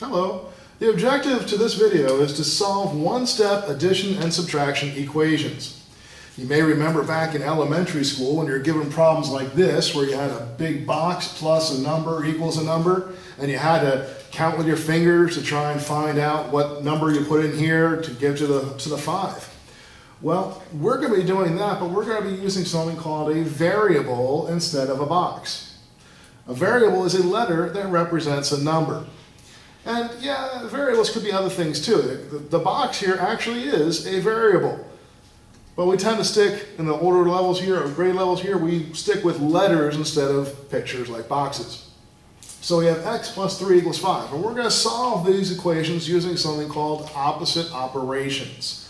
Hello. The objective to this video is to solve one-step addition and subtraction equations. You may remember back in elementary school when you're given problems like this, where you had a big box plus a number equals a number, and you had to count with your fingers to try and find out what number you put in here to give to the 5. Well, we're going to be doing that, but we're going to be using something called a variable instead of a box. A variable is a letter that represents a number. And yeah, variables could be other things too. The box here actually is a variable. But we tend to stick in the older levels here, or grade levels here, we stick with letters instead of pictures like boxes. So we have x plus 3 equals 5. And we're going to solve these equations using something called opposite operations.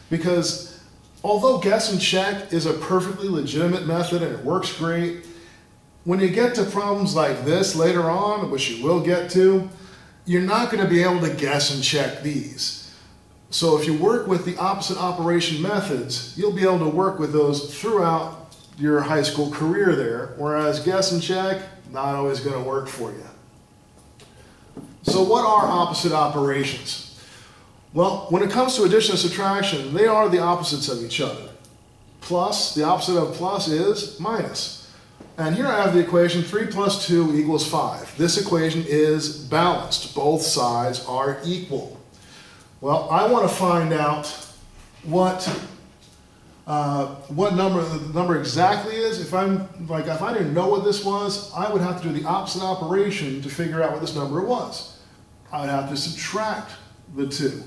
Because although guess and check is a perfectly legitimate method and it works great, when you get to problems like this later on, which you will get to, you're not going to be able to guess and check these. So if you work with the opposite operation methods, you'll be able to work with those throughout your high school career there, whereas guess and check, not always going to work for you. So what are opposite operations? Well, when it comes to addition and subtraction, they are the opposites of each other. Plus, the opposite of plus is minus. And here I have the equation 3 plus 2 equals 5. This equation is balanced. Both sides are equal. Well, I want to find out what number the number exactly is. If I didn't know what this was, I would have to do the opposite operation to figure out what this number was. I would have to subtract the 2.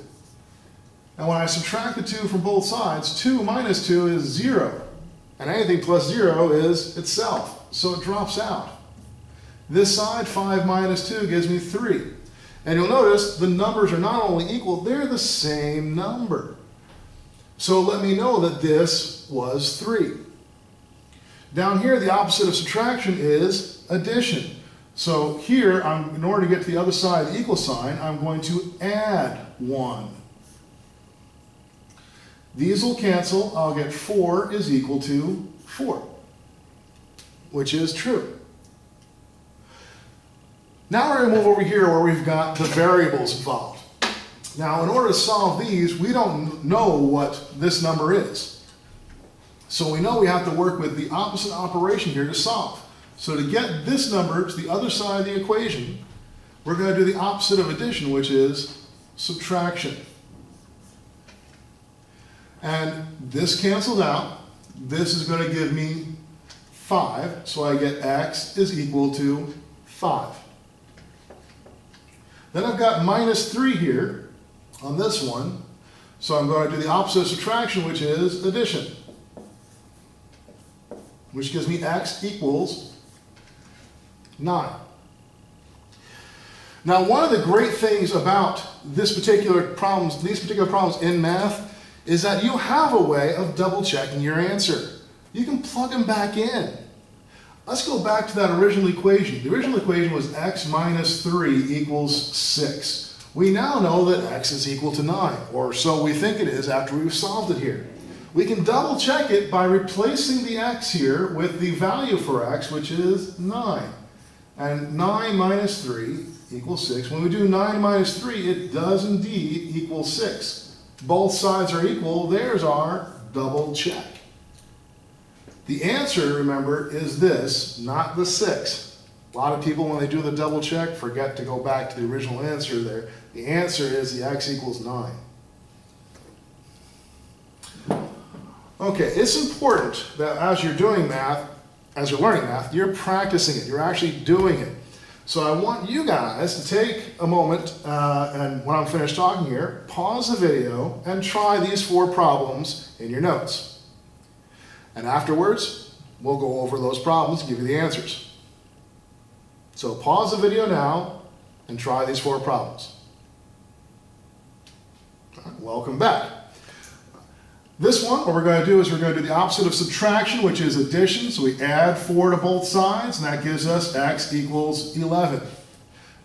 And when I subtract the 2 from both sides, 2 minus 2 is 0. And anything plus 0 is itself. So it drops out. This side, 5 minus 2, gives me 3. And you'll notice the numbers are not only equal, they're the same number. So let me know that this was 3. Down here, the opposite of subtraction is addition. So here, in order to get to the other side of the equal sign, I'm going to add 1. These will cancel. I'll get 4 is equal to 4, which is true. Now we're going to move over here where we've got the variables involved. Now, in order to solve these, we don't know what this number is. So we know we have to work with the opposite operation here to solve. So to get this number to the other side of the equation, we're going to do the opposite of addition, which is subtraction. And this cancels out. This is going to give me 5, so I get x is equal to 5. Then I've got minus 3 here on this one, so I'm going to do the opposite of subtraction, which is addition, which gives me x equals 9. Now, one of the great things about these particular problems in math is that you have a way of double checking your answer. You can plug them back in. Let's go back to that original equation. The original equation was x minus 3 equals 6. We now know that x is equal to 9, or so we think it is after we've solved it here. We can double check it by replacing the x here with the value for x, which is 9. And 9 minus 3 equals 6. When we do 9 minus 3, it does indeed equal 6. Both sides are equal. There's our double check. The answer, remember, is this, not the 6. A lot of people, when they do the double check, forget to go back to the original answer there. The answer is the x equals 9. Okay, it's important that as you're doing math, as you're learning math, you're practicing it. You're actually doing it. So I want you guys to take a moment, and when I'm finished talking here, pause the video and try these 4 problems in your notes. And afterwards, we'll go over those problems and give you the answers. So pause the video now and try these 4 problems. Welcome back. This one, what we're going to do is we're going to do the opposite of subtraction, which is addition. So we add 4 to both sides, and that gives us x equals 11.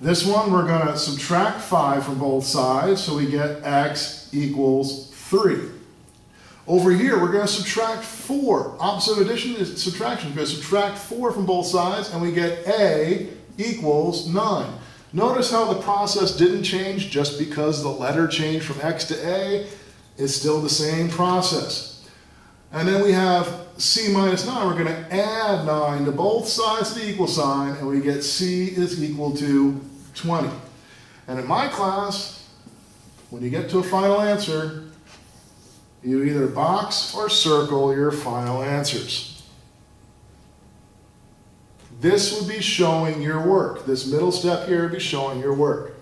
This one, we're going to subtract 5 from both sides, so we get x equals 3. Over here, we're going to subtract 4. Opposite of addition is subtraction. We're going to subtract 4 from both sides, and we get a equals 9. Notice how the process didn't change just because the letter changed from X to A. It's still the same process. And then we have C minus 9. We're going to add 9 to both sides of the equal sign, and we get C is equal to 20. And in my class, when you get to a final answer, you either box or circle your final answers. This would be showing your work. This middle step here would be showing your work.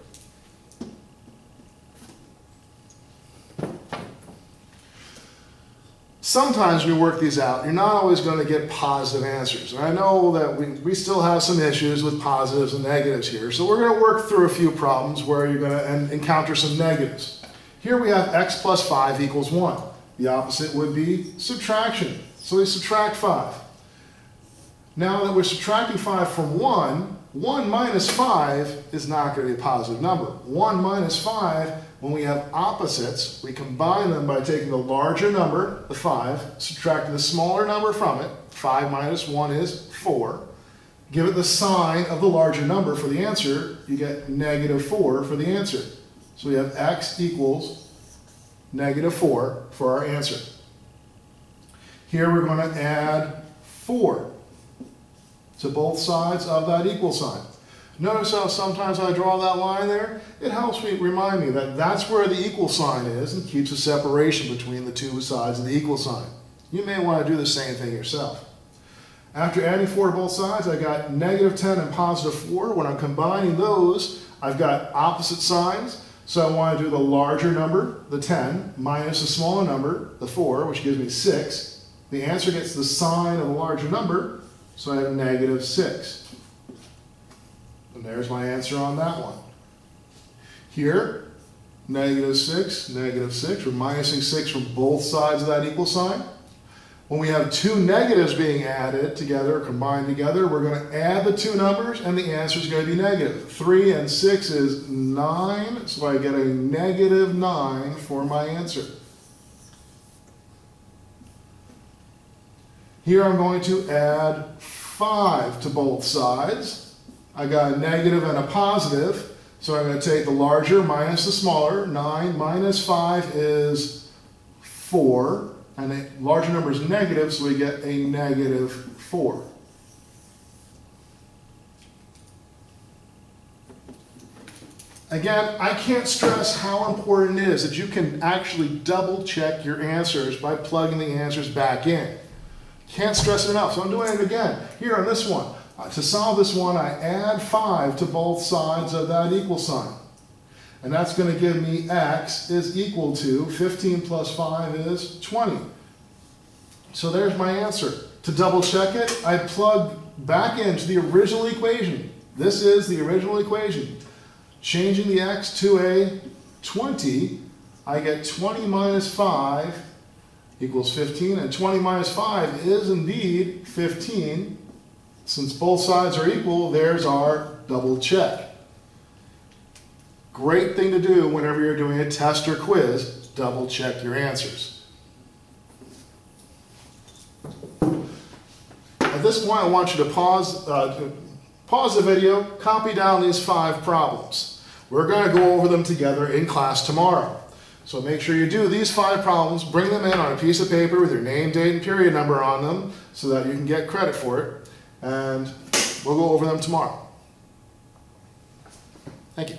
Sometimes when you work these out, you're not always going to get positive answers. And I know that we still have some issues with positives and negatives here. So we're going to work through a few problems where you're going to encounter some negatives. Here we have x plus 5 equals 1. The opposite would be subtraction. So we subtract 5. Now that we're subtracting 5 from 1, 1 minus 5 is not going to be a positive number. 1 minus 5, when we have opposites, we combine them by taking the larger number, the 5, subtracting the smaller number from it. 5 minus 1 is 4. Give it the sign of the larger number for the answer, you get negative 4 for the answer. So we have x equals negative 4 for our answer. Here we're going to add 4 to both sides of that equal sign. Notice how sometimes I draw that line there? It helps me remind me that that's where the equal sign is and keeps a separation between the two sides of the equal sign. You may want to do the same thing yourself. After adding 4 to both sides, I got negative 10 and positive 4. When I'm combining those, I've got opposite signs. So I want to do the larger number, the 10, minus the smaller number, the 4, which gives me 6. The answer gets the sign of the larger number, so I have negative 6. And there's my answer on that one. Here, negative 6, negative 6. We're minusing 6 from both sides of that equal sign. When we have two negatives being added together, combined together, we're going to add the two numbers, and the answer is going to be negative. 3 and 6 is 9, so I get a negative 9 for my answer. Here I'm going to add 5 to both sides. I got a negative and a positive, so I'm going to take the larger minus the smaller. 9 minus 5 is 4, and the larger number is negative, so we get a negative 4. Again, I can't stress how important it is that you can actually double check your answers by plugging the answers back in. Can't stress it enough, so I'm doing it again. Here on this one, to solve this one, I add 5 to both sides of that equal sign. And that's going to give me x is equal to 15 plus 5 is 20. So there's my answer. To double check it, I plug back into the original equation. This is the original equation. Changing the x to a 20, I get 20 minus 5 equals 15, and 20 minus 5 is indeed 15. Since both sides are equal, there's our double check. Great thing to do whenever you're doing a test or quiz, double check your answers. At this point, I want you to pause the video, copy down these 5 problems. We're going to go over them together in class tomorrow. So make sure you do these 5 problems, bring them in on a piece of paper with your name, date, and period number on them so that you can get credit for it. And we'll go over them tomorrow. Thank you.